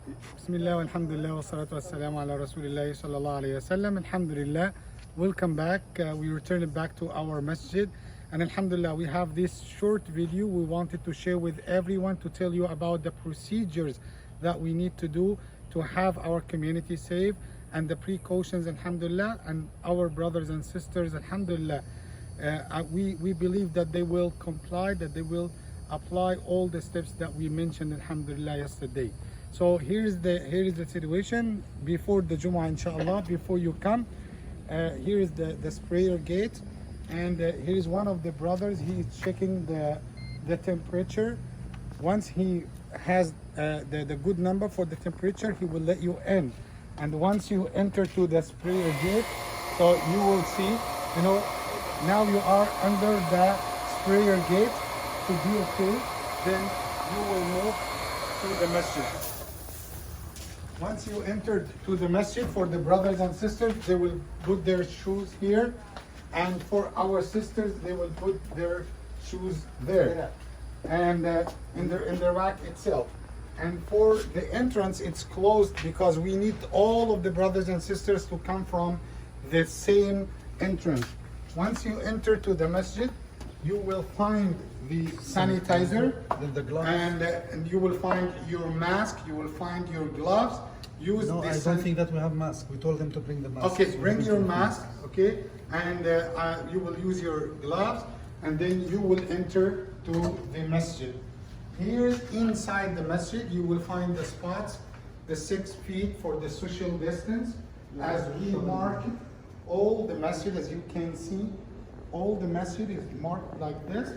Bismillah, alhamdulillah, wa salatu wa salamu ala Rasulillah sallallahu alayhi wa sallam. Alhamdulillah, welcome back. We returned back to our masjid. And alhamdulillah, we have this short video we wanted to share with everyone to tell you about the procedures that we need to do to have our community safe and the precautions, alhamdulillah, and our brothers and sisters, alhamdulillah. We believe that they will comply, that they will apply all the steps that we mentioned, alhamdulillah, yesterday. So here is the situation before the Jummah, inshallah. Before you come, here is the sprayer gate, and here is one of the brothers. He is checking the temperature. Once he has the good number for the temperature, he will let you in. And once you enter to the sprayer gate, so you will see, now you are under the sprayer gate to be okay. Then you will move to the masjid. Once you enter to the masjid, for the brothers and sisters, they will put their shoes here, and for our sisters, they will put their shoes there, and in the rack itself. And for the entrance, it's closed because we need all of the brothers and sisters to come from the same entrance. Once you enter to the masjid, you will find the sanitizer, the gloves, and you will find your mask, you will find your gloves. Use no, I don't think that we have masks. We told them to bring the mask. Okay, bring your mask, okay, and you will use your gloves, and then you will enter to the masjid. Here inside the masjid, you will find the spots, the 6 feet for the social distance, as we mark all the masjid. As you can see, all the masjid is marked like this.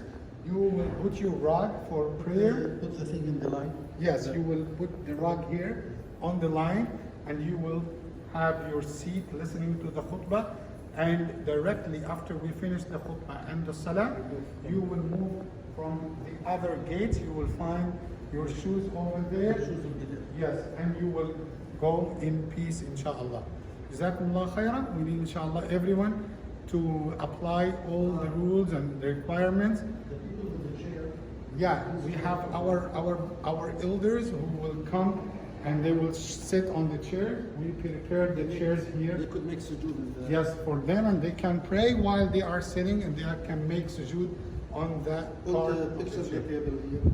You will put your rug for prayer. Put the thing in the line. Yes, you will put the rug here on the line, and you will have your seat listening to the khutbah. And directly after we finish the khutbah and the salah, you will move from the other gates. You will find your shoes over there. Yes, and you will go in peace, inshallah. Jazakumullah khairan. We need, inshallah, everyone to apply all the rules and the requirements. Yeah, we have our elders who will come and they will sit on the chair. We prepare the chairs here. They could make sujood. Yes, for them, and they can pray while they are sitting, and they can make sujood on that part of the chair.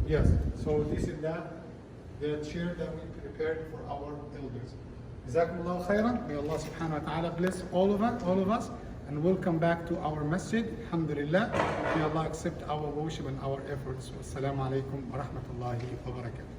Yes, so this is the chair that we prepared for our elders. Jazakumullah khairan. May Allah subhanahu wa ta'ala bless all of us, and welcome back to our masjid. Alhamdulillah. May Allah accept our worship and our efforts. Wassalamu alaikum wa rahmatullahi wa barakatuh.